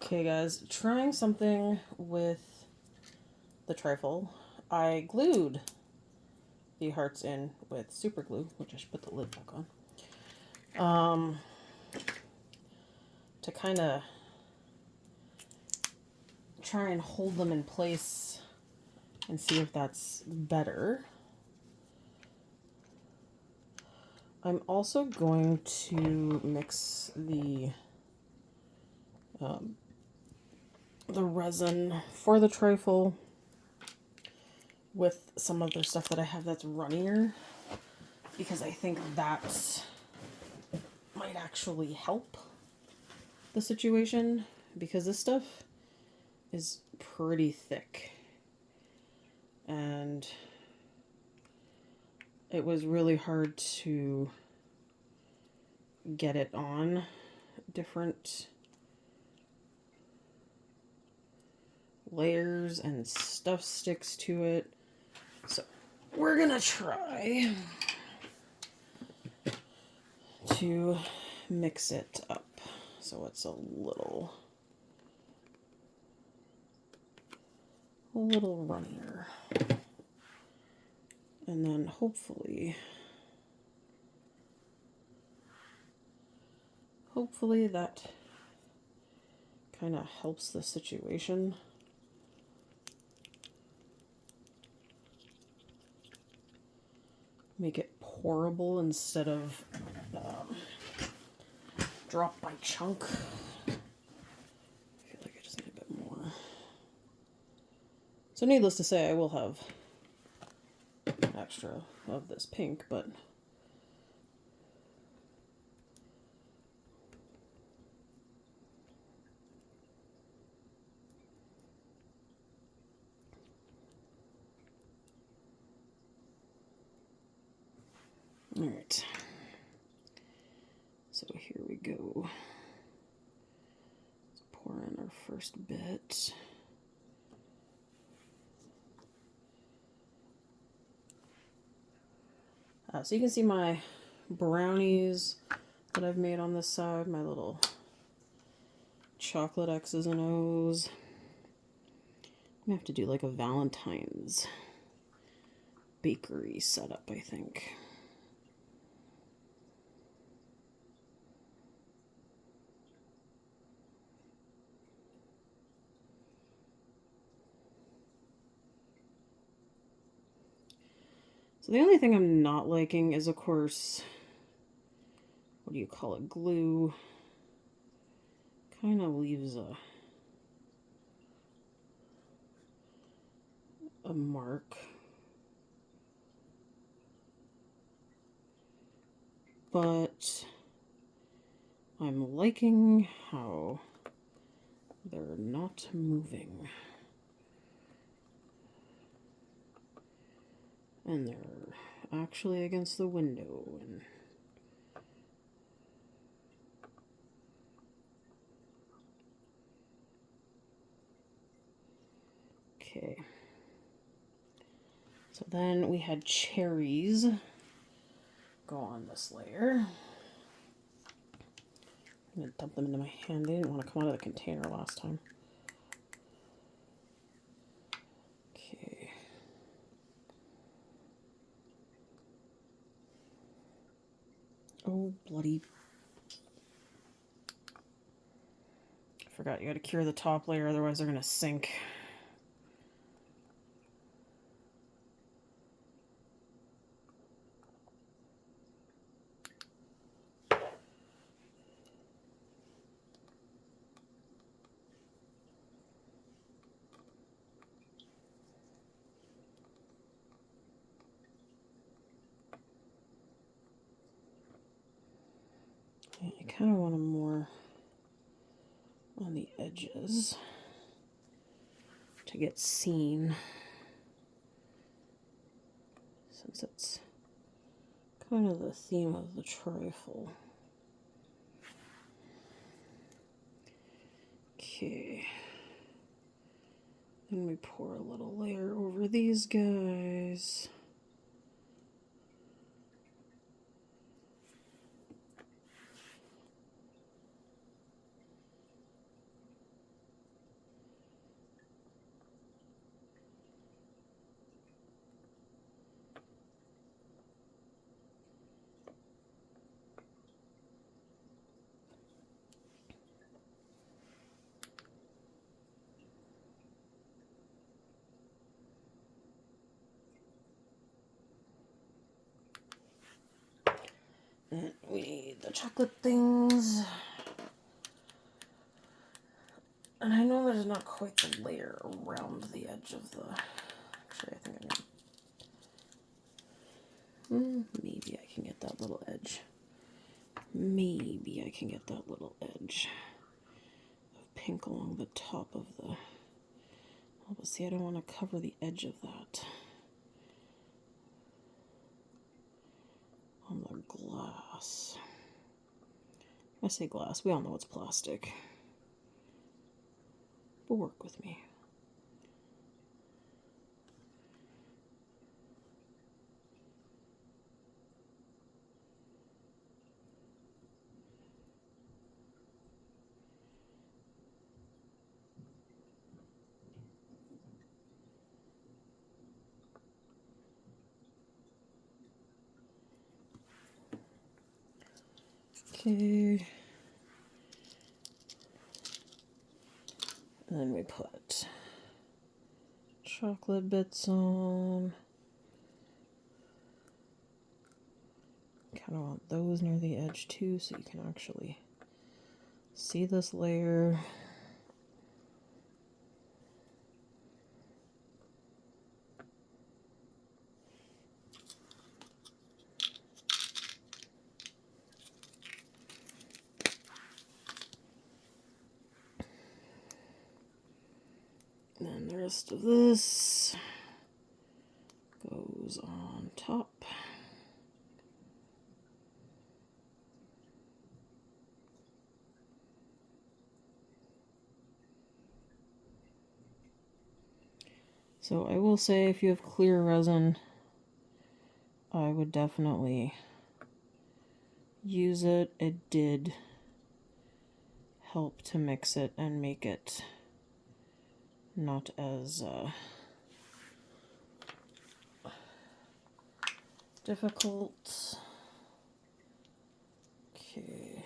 Okay, guys, trying something with the trifle. I glued the hearts in with super glue, which I should put the lid back on, to kind of try and hold them in place and see if that's better. I'm also going to mix the resin for the trifle with some other stuff that I have that's runnier, because I think that might actually help the situation, because this stuff is pretty thick and it was really hard to get it on different layers and stuff sticks to it. So we're gonna try to mix it up so it's a little runnier. And then hopefully that kind of helps the situation. Make it pourable instead of drop by chunk. I feel like I just need a bit more. So needless to say, I will have extra of this pink, but all right. So here we go. Let's pour in our first bit. So you can see my brownies that I've made on this side, my little chocolate X's and O's. I'm gonna have to do like a Valentine's bakery setup, I think. So the only thing I'm not liking is, of course, what do you call it, glue. Kind of leaves a mark. But I'm liking how they're not moving. And they're actually against the window. And okay. So then we had cherries go on this layer. I'm going to dump them into my hand. They didn't want to come out of the container last time. Okay. Oh, bloody. I forgot, you got to cure the top layer, otherwise they're going to sink. I kind of want them more on the edges to get seen, since it's kind of the theme of the trifle. Okay. Then we pour a little layer over these guys. And we need the chocolate things. And I know there's not quite the layer around the edge of the... Actually, I think maybe I can get that little edge. Maybe I can get that little edge of pink along the top of the... Oh, but see, I don't want to cover the edge of that on the glass. I say glass, we all know it's plastic. But work with me. Okay. And then we put chocolate bits on. Kind of want those near the edge too, so you can actually see this layer. And then the rest of this goes on top. So I will say, if you have clear resin, I would definitely use it. It did help to mix it and make it not as difficult. Okay.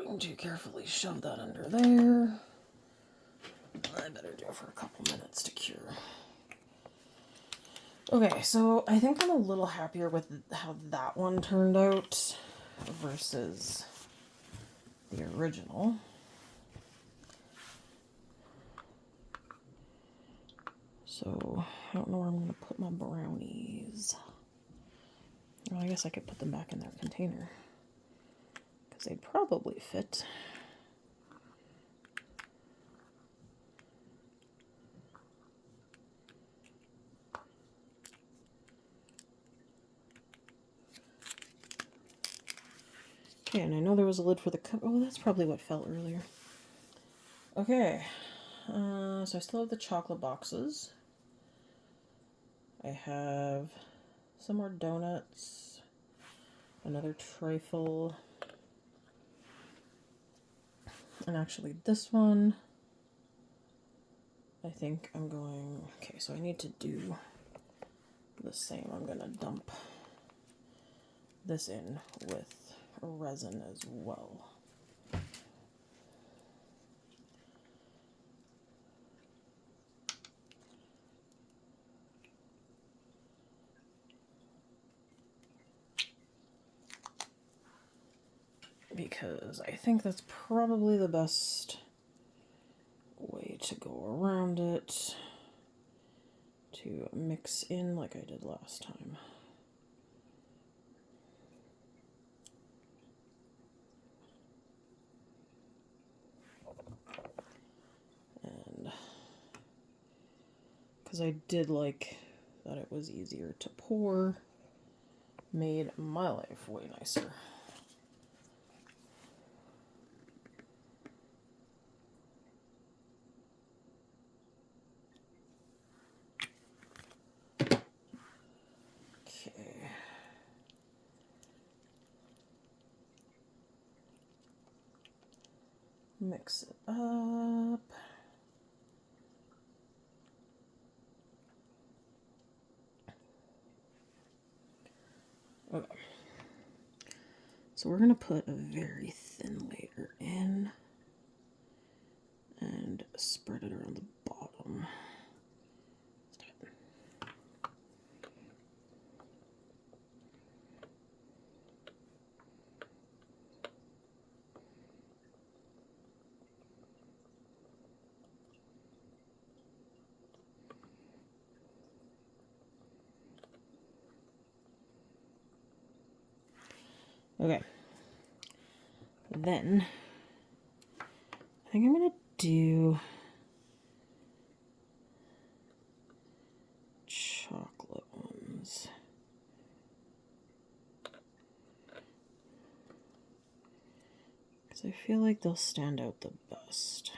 Going to carefully shove that under there. I better do it for a couple minutes to cure. Okay, so I think I'm a little happier with how that one turned out versus the original. So I don't know where I'm going to put my brownies. Well, I guess I could put them back in their container, because they'd probably fit. Okay, and I know there was a lid for the cup. Oh, that's probably what fell earlier. Okay, so I still have the chocolate boxes. I have some more donuts, another trifle, and actually this one, I think I'm going... Okay, so I need to do the same. I'm going to dump this in with resin as well. Because I think that's probably the best way to go around it, to mix in like I did last time. And because I did like that it was easier to pour, made my life way nicer. Okay. Mix it up. Okay. So we're going to put a very thin layer in and spread it around the bottom. Okay. Then I think I'm going to do chocolate ones. Because I feel like they'll stand out the best.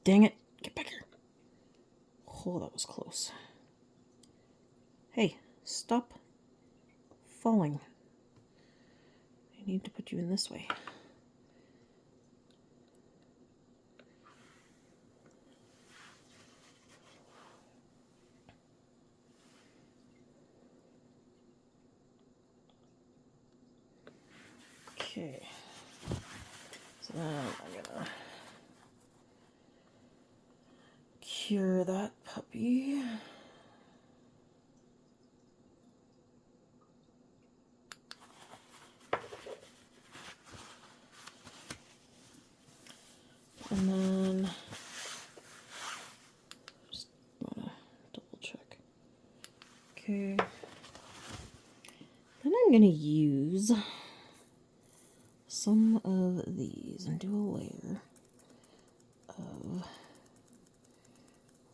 Dang it. Get back here. Oh, that was close. Hey, stop falling. I need to put you in this way. Okay. So then I'm gonna cure that puppy. And then just wanna double check. Okay. Then I'm gonna use some of these and do a layer of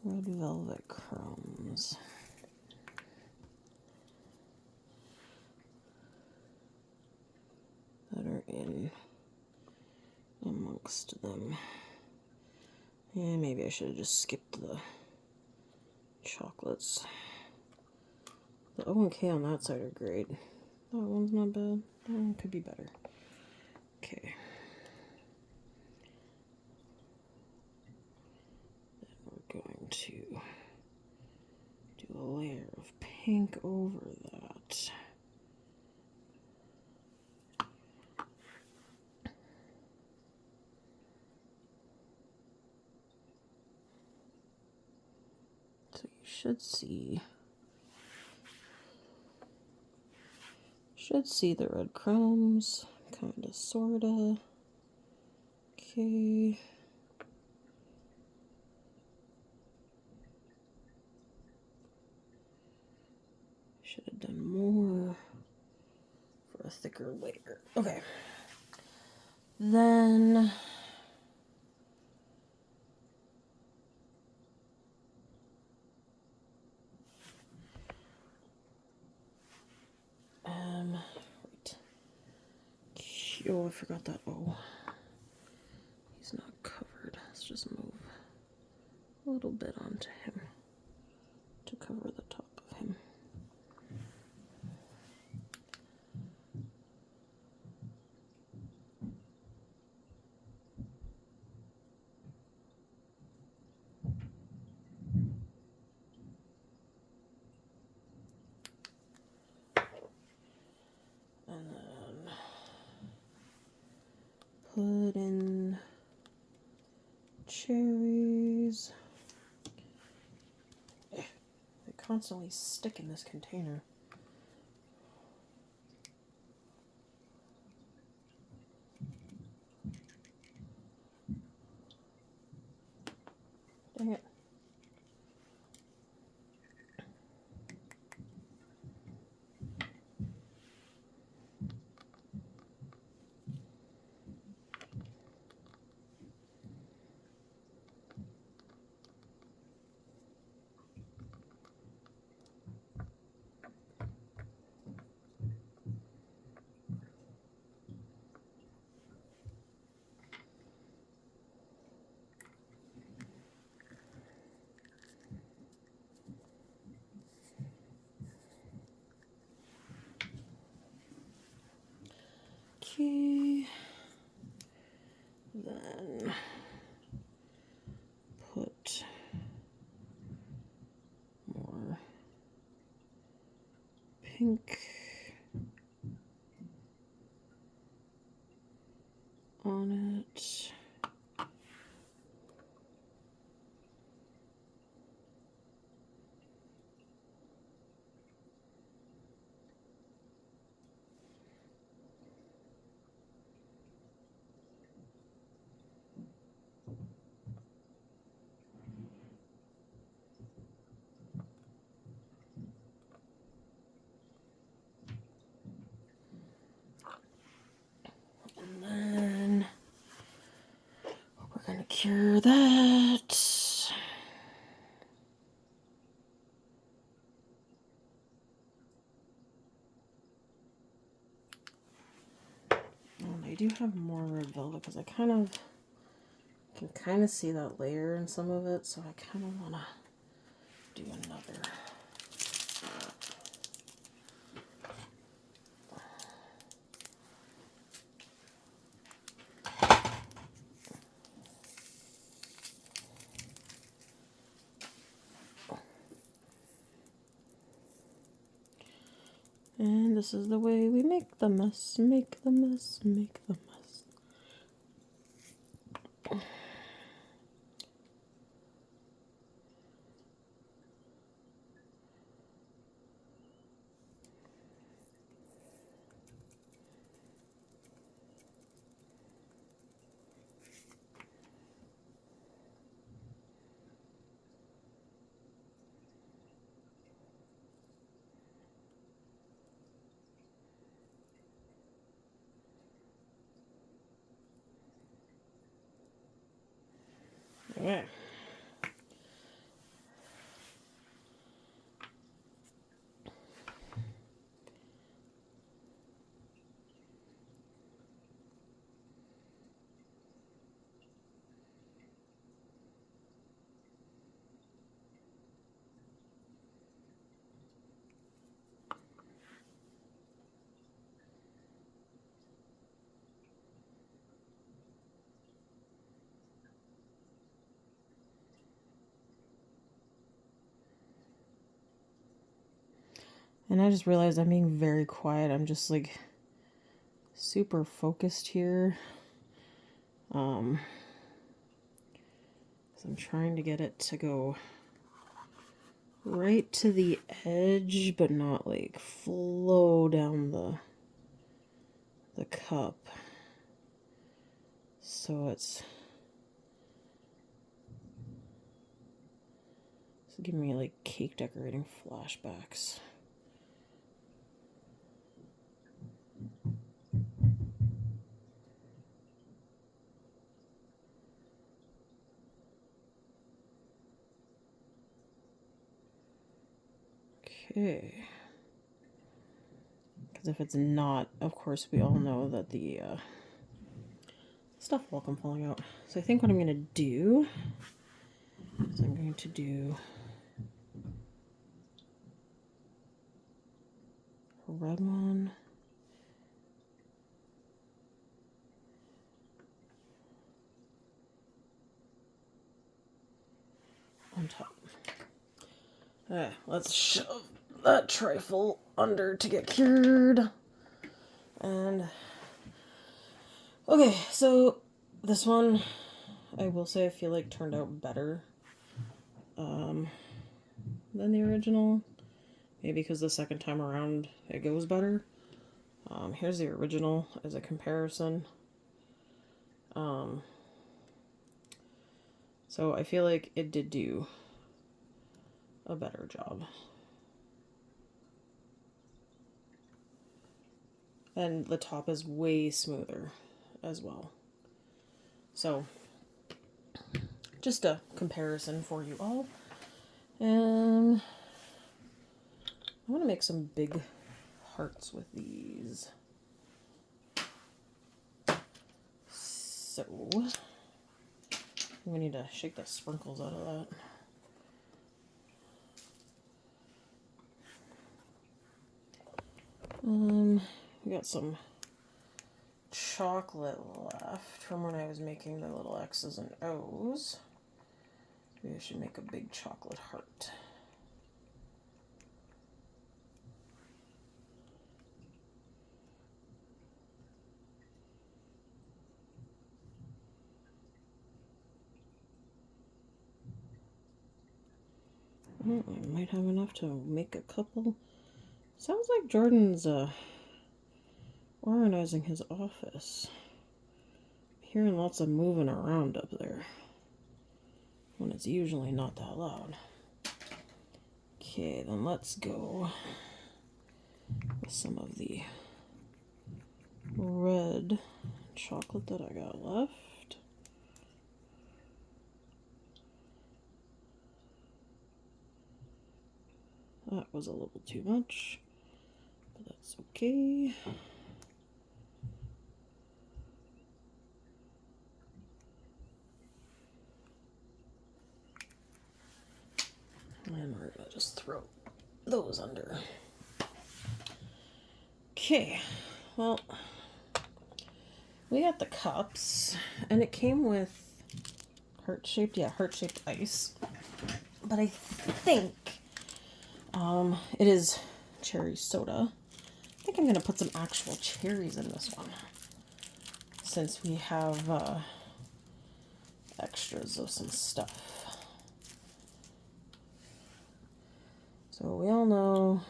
red velvet crumbs. That are in amongst them. And maybe I should have just skipped the chocolates. The O and K on that side are great. That one's not bad. That one could be better. Okay. Then we're going to do a layer of pink over that. So you should see the red crumbs, kinda, sorta. Okay. Should have done more for a thicker layer. Okay. Then right. Oh, I forgot that. Oh, he's not covered. Let's just move a little bit onto him to cover the top of him. And then put in cherries. They constantly stick in this container. Dang it. put more pink on it. And then we're gonna cure that. And I do have more red velvet because I can kind of see that layer in some of it, so I kind of want to do another. And this is the way we make the mess, make the mess, make the mess. Okay. And I just realized I'm being very quiet. I'm just like super focused here. 'Cause I'm trying to get it to go right to the edge, but not like flow down the cup. So it's giving me like cake decorating flashbacks. Okay. Because if it's not, of course, we all know that the stuff will come falling out. So I think what I'm going to do is I'm going to do a red one. On top. Alright, let's shove that trifle under to get cured. And okay, so this one I will say I feel like turned out better than the original. Maybe because the second time around it goes better. Here's the original as a comparison. So I feel like it did do a better job. And the top is way smoother as well. So, just a comparison for you all. And I want to make some big hearts with these. So, we need to shake the sprinkles out of that. We got some chocolate left from when I was making the little X's and O's. Maybe I should make a big chocolate heart. I might have enough to make a couple. Sounds like Jordan's organizing his office. Hearing lots of moving around up there when it's usually not that loud. Okay, then let's go with some of the red chocolate that I got left. That was a little too much, but that's okay. And we're gonna just throw those under. Okay, well, we got the cups, and it came with heart-shaped ice. But I think it is cherry soda. I think I'm gonna put some actual cherries in this one, since we have extras of some stuff. So we all know,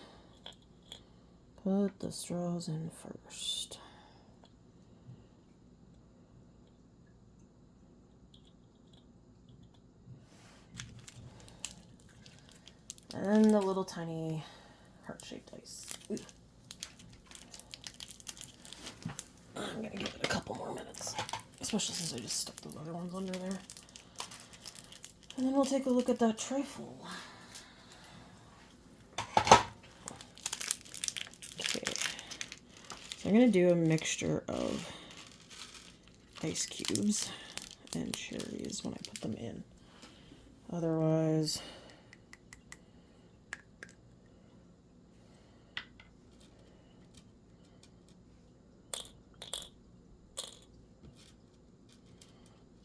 put the straws in first. And the little tiny heart-shaped ice. Ooh. I'm gonna give it a couple more minutes, especially since I just stuck those other ones under there. And then we'll take a look at that trifle. Okay, so I'm gonna do a mixture of ice cubes and cherries when I put them in. Otherwise,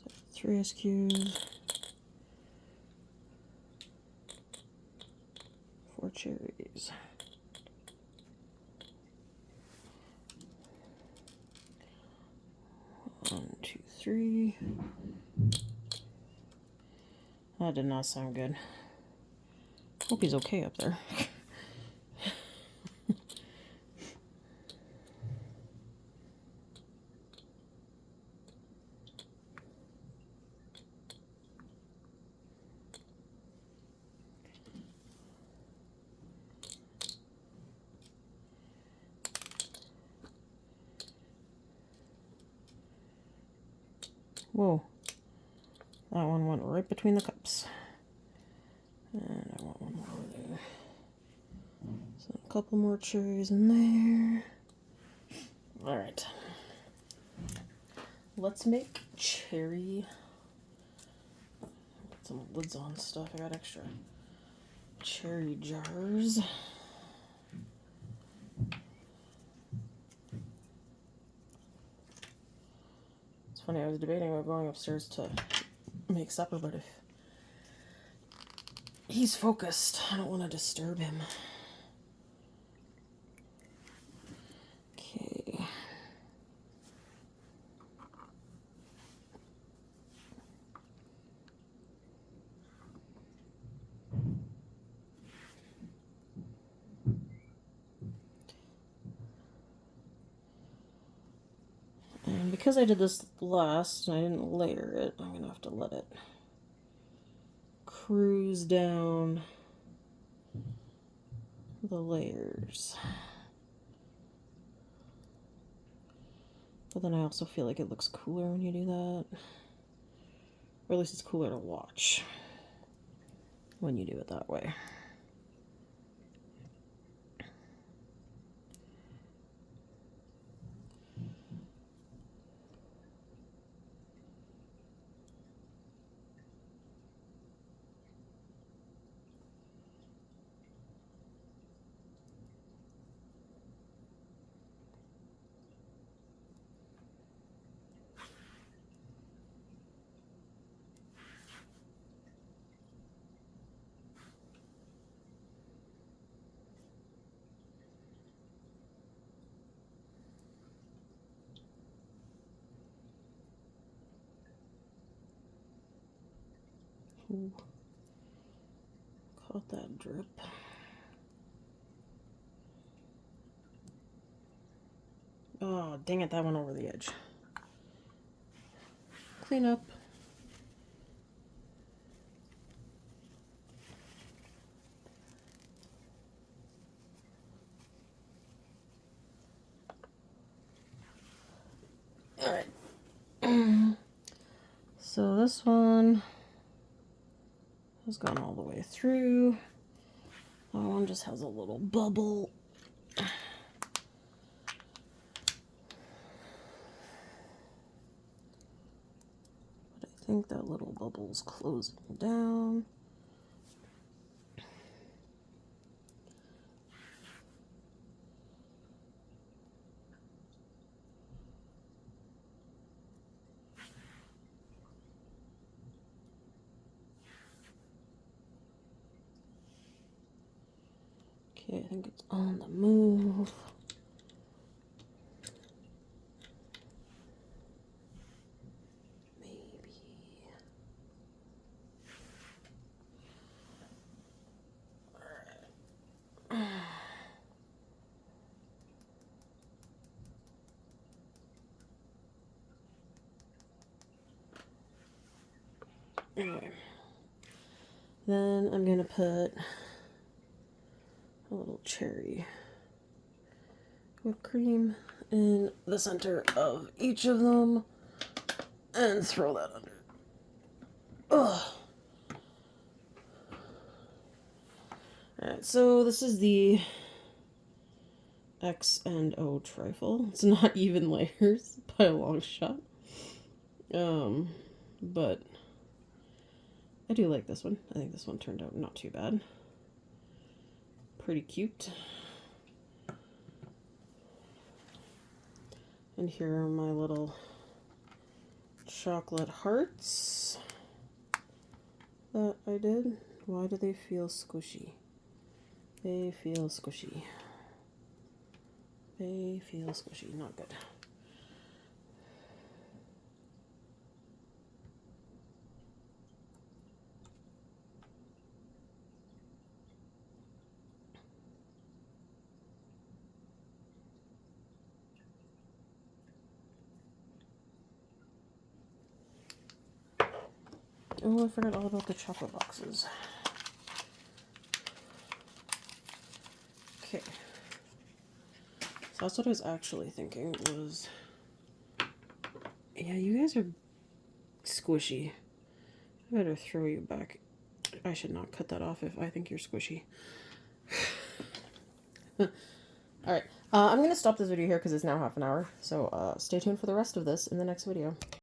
so 3 ice cubes, 4 cherries. One, two, three. That did not sound good. Hope he's okay up there. Whoa. That one went right between the cups. And I want one more over there. So a couple more cherries in there. Alright. Let's make cherry. Put some lids on stuff. I got extra cherry jars. It's funny, I was debating about going upstairs to make supper, but if he's focused, I don't want to disturb him. Okay. And because I did this last and I didn't layer it, I'm going to have to let it cruise down the layers. But then I also feel like it looks cooler when you do that. Or at least it's cooler to watch when you do it that way. Ooh. Caught that drip. Oh, dang it, that went over the edge. Clean up. Alright. So this one has gone all the way through. That one just has a little bubble. But I think that little bubble's closing down. Okay, I think it's on the move. Maybe. Alright. Anyway. Then I'm gonna put a little cherry whipped cream in the center of each of them and throw that under. Ugh. Alright, so this is the X and O trifle. It's not even layers by a long shot. But I do like this one. I think this one turned out not too bad. Pretty cute. And here are my little chocolate hearts that I did. Why do they feel squishy? They feel squishy. They feel squishy. Not good. Oh, I forgot all about the chocolate boxes. Okay. So that's what I was actually thinking was... Yeah, you guys are squishy. I better throw you back. I should not cut that off if I think you're squishy. Alright, I'm going to stop this video here because it's now half an hour. So stay tuned for the rest of this in the next video.